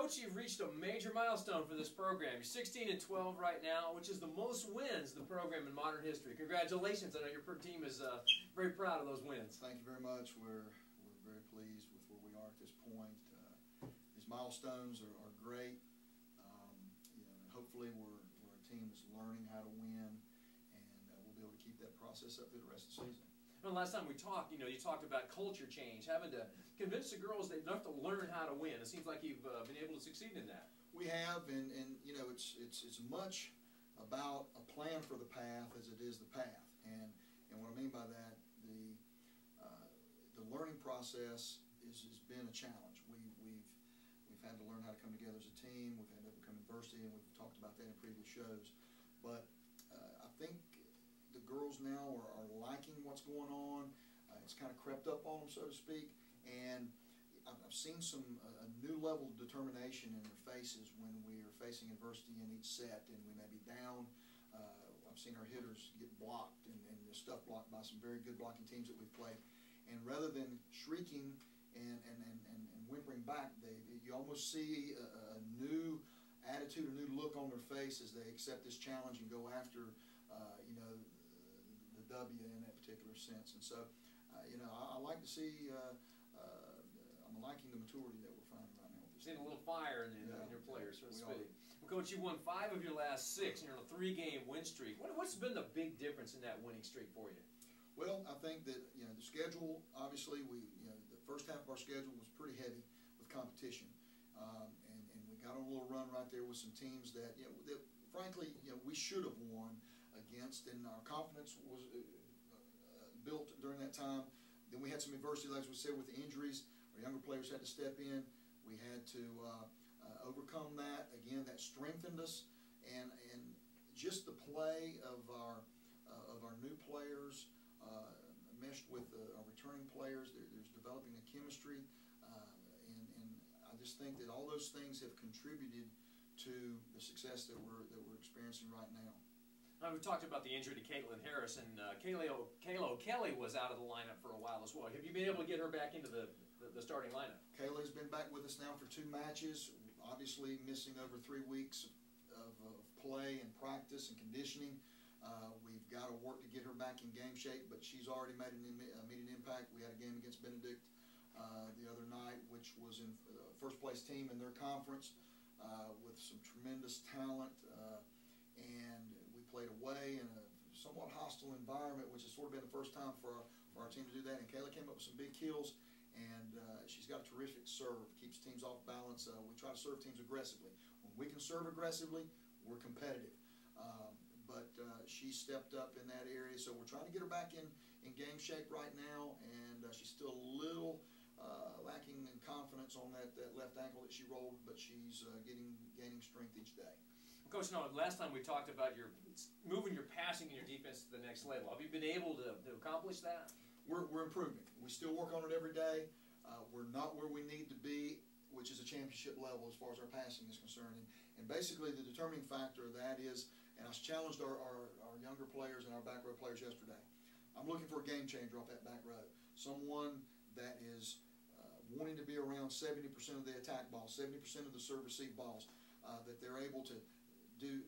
Coach, you've reached a major milestone for this program. You're 16-12 right now, which is the most wins the program in modern history. Congratulations. I know your team is very proud of those wins. Thank you very much. We're very pleased with where we are at this point. These milestones are great. You know, and hopefully we're a team that's learning how to win, and we'll be able to keep that process up through the rest of the season. Well, last time we talked, you talked about culture change, having to convince the girls they have to learn how to win. It seems like you've been able to succeed in that. We have, and you know, it's much about a plan for the path as it is the path. And what I mean by that, the learning process has been a challenge. We've had to learn how to come together as a team. We've had to overcome adversity, and we've talked about that in previous shows. But I think the girls now are liking what's going on. It's kind of crept up on them, so to speak, and I've seen a new level of determination in their faces when we are facing adversity in each set and we may be down. I've seen our hitters get blocked and stuff blocked by some very good blocking teams that we've played, and rather than shrieking and whimpering back, you almost see a new attitude, a new look on their face as they accept this challenge and go after you know, the W in that particular sense. And so, you know, I like to see, I'm liking the maturity that we're finding right now. Seeing a little fire in your players, so to speak. Well, Coach, you won 5 of your last 6, and you're on a 3-game win streak. What's been the big difference in that winning streak for you? Well, I think that, you know, the schedule, obviously, the first half of our schedule was pretty heavy with competition, and we got on a little run right there with some teams that, you know, that frankly, you know, we should have won against, and our confidence was built during that time. Then we had some adversity, like we said, with the injuries. Our younger players had to step in. We had to overcome that. Again, that strengthened us, and just the play of our new players meshed with our returning players. There's developing a chemistry, and I just think that all those things have contributed to the success that we're experiencing right now. Now, we talked about the injury to Caitlin Harris, and Kayla Kelly was out of the lineup for a while as well. Have you been able to get her back into the starting lineup? Kayla's been back with us now for 2 matches, obviously missing over 3 weeks of play and practice and conditioning. We've got to work to get her back in game shape, but she's already made an immediate impact. We had a game against Benedict the other night, which was in first place team in their conference with some tremendous talent, and we played away in a somewhat hostile environment, which has sort of been the first time for our team to do that. And Kayla came up with some big kills, and she's got a terrific serve, keeps teams off balance. We try to serve teams aggressively. When we can serve aggressively, we're competitive. But she stepped up in that area, so we're trying to get her back in game shape right now, and she's still a little lacking in confidence on that left ankle that she rolled, but she's gaining strength each day. Well, Coach, last time we talked about moving your passing and your defense to the next level. Have you been able to accomplish that? We're improving. We still work on it every day. We're not where we need to be, which is a championship level as far as our passing is concerned. And basically the determining factor of that is, and I challenged our younger players and our back row players yesterday, I'm looking for a game changer off that back row. Someone that is wanting to be around 70% of the attack balls, 70% of the serve-receive balls, that they're able to do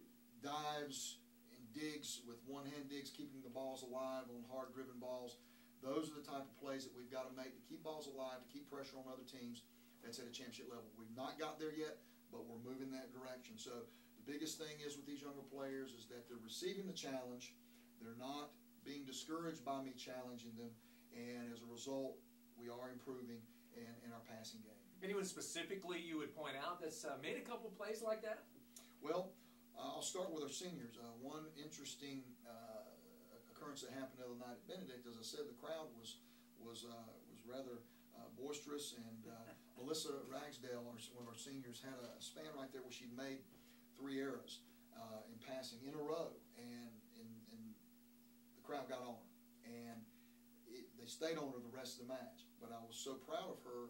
dives and digs with one-hand digs, keeping the balls alive on hard-driven balls. Those are the type of plays that we've got to make to keep balls alive, to keep pressure on other teams. That's at a championship level. We've not got there yet, but we're moving that direction. So the biggest thing is with these younger players is that they're receiving the challenge. They're not being discouraged by me challenging them, and as a result, we are improving in our passing game. Anyone specifically you would point out that's made a couple plays like that? Well, I'll start with our seniors. One interesting occurrence that happened the other night at Benedict, as I said, the crowd was rather boisterous, and Melissa Ragsdale, one of our seniors, had a span right there where she'd made 3 arrows in passing in a row, and the crowd got on her, and they stayed on her the rest of the match. But I was so proud of her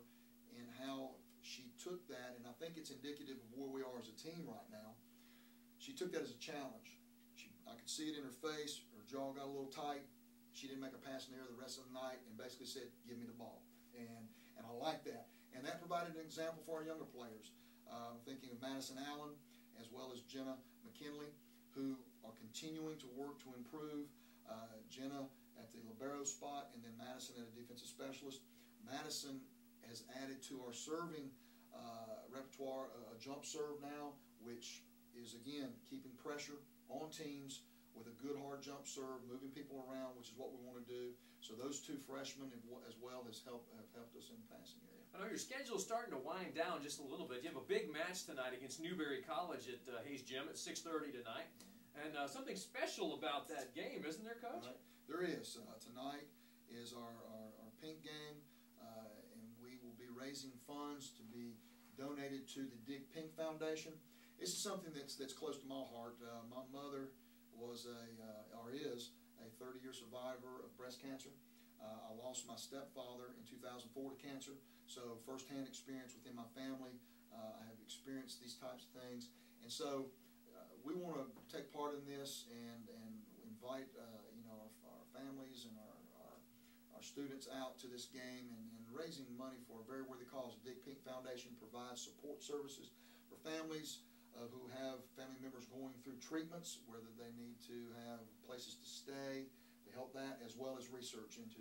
in how she took that, and I think it's indicative of where we are as a team right now. She took that as a challenge. I could see it in her face. Her jaw got a little tight. She didn't make a pass in the air the rest of the night, and basically said, "Give me the ball." And I like that. And that provided an example for our younger players. thinking of Madison Allen as well as Jenna McKinley, who are continuing to work to improve. Jenna at the libero spot, and then Madison at a defensive specialist. Madison has added to our serving repertoire a jump serve now, which is, again, keeping pressure on teams with a good hard jump serve, moving people around, which is what we want to do. So those two freshmen as well have helped us in the passing area. I know your schedule is starting to wind down just a little bit. You have a big match tonight against Newberry College at Hayes Gym at 6:30 tonight. And something special about that game, isn't there, Coach? Right. There is. Tonight is our pink game, and we will be raising funds to be donated to the Dig Pink Foundation. This is something that's close to my heart. My mother was is a 30-year survivor of breast cancer. I lost my stepfather in 2004 to cancer, so firsthand experience within my family. I have experienced these types of things, and so we want to take part in this and invite our families and our students out to this game and raising money for a very worthy cause. The Dig Pink Foundation provides support services for families who have family members going through treatments, whether they need to have places to stay, to help that, as well as research into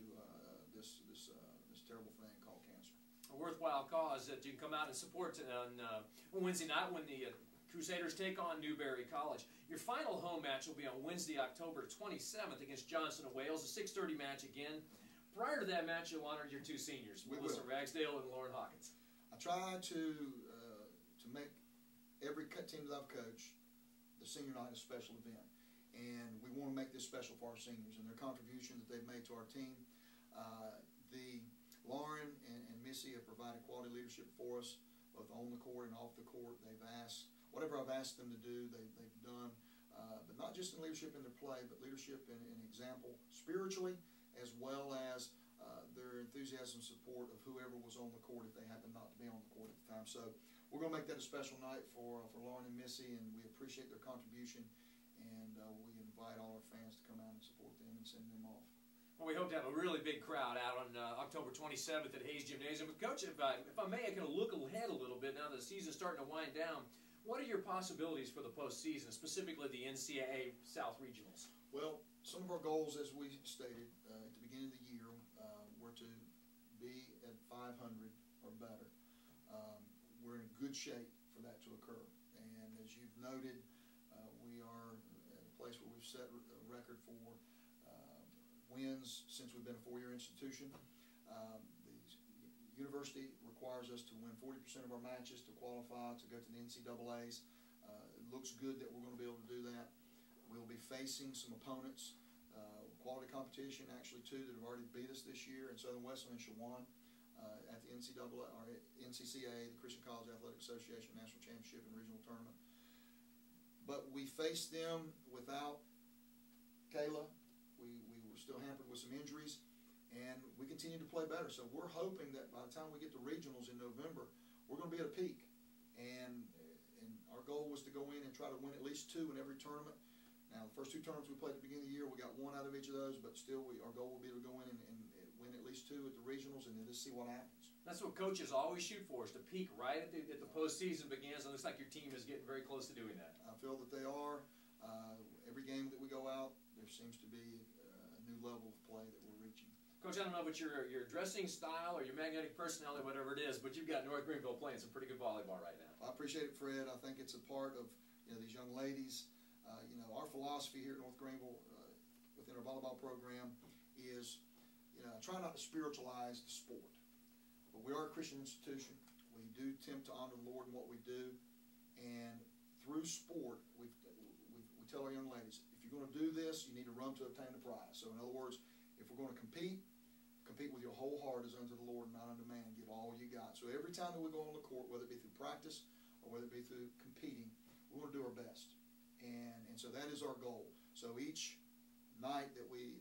this terrible thing called cancer. A worthwhile cause that you can come out and support on Wednesday night when the Crusaders take on Newberry College. Your final home match will be on Wednesday, October 27th against Johnson & Wales, a 6:30 match again. Prior to that match, you'll honor your two seniors, Melissa Ragsdale and Lauren Hawkins. I try to make every team that I've coached, the senior night, a special event. And we want to make this special for our seniors and their contribution that they've made to our team. Lauren and Missy have provided quality leadership for us, both on the court and off the court. They've asked, whatever I've asked them to do, they've done. But not just in leadership in their play, but leadership in example spiritually, as well as their enthusiasm and support of whoever was on the court if they happened not to be on the court at the time. So we're going to make that a special night for Lauren and Missy, and we appreciate their contribution, and we invite all our fans to come out and support them and send them off. Well, we hope to have a really big crowd out on October 27th at Hayes Gymnasium. But Coach, if I may, I can look ahead a little bit now that the season's starting to wind down. What are your possibilities for the postseason, specifically the NCAA South Regionals? Well, some of our goals, as we stated at the beginning of the year, were to be at 500 or better. We're in good shape for that to occur. And as you've noted, we are at a place where we've set a record for wins since we've been a 4-year institution. The university requires us to win 40% of our matches to qualify to go to the NCAAs. It looks good that we're going to be able to do that. We'll be facing some opponents, quality competition actually too, that have already beat us this year in Southern Wesleyan and Shawan at the NCCA, the Christian College Athletic Association National Championship and Regional Tournament. But we faced them without Kayla. We were still hampered with some injuries, and we continue to play better. So we're hoping that by the time we get to regionals in November, we're going to be at a peak. And our goal was to go in and try to win at least 2 in every tournament. Now, the first 2 tournaments we played at the beginning of the year, we got 1 out of each of those, but still our goal will be to go in and win at least 2 at the regionals and then just see what happens. That's what coaches always shoot for, is to peak right at the postseason begins, and it looks like your team is getting very close to doing that. I feel that they are. Every game that we go out, there seems to be a new level of play that we're reaching. Coach, I don't know about your dressing style or your magnetic personality, whatever it is, but you've got North Greenville playing some pretty good volleyball right now. I appreciate it, Fred. I think it's a part of these young ladies. Our philosophy here at North Greenville within our volleyball program is try not to spiritualize the sport. But we are a Christian institution. We do attempt to honor the Lord in what we do. And through sport, we tell our young ladies, if you're going to do this, you need to run to obtain the prize. So in other words, if we're going to compete with your whole heart as unto the Lord and not unto man. Give all you got. So every time that we go on the court, whether it be through practice or whether it be through competing, we want to do our best. And so that is our goal. So each night that we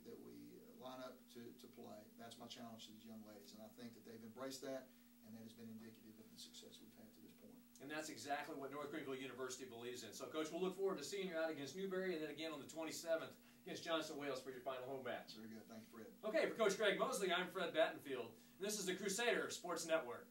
line up to play, that's my challenge to these young ladies. And I think that they've embraced that, and that has been indicative of the success we've had to this point. And that's exactly what North Greenville University believes in. So, Coach, we'll look forward to seeing you out against Newberry and then again on the 27th against Johnson Wales for your final home match. Very good. Thank you, Fred. Okay, for Coach Greg Mosely, I'm Fred Battenfield. And this is the Crusader Sports Network.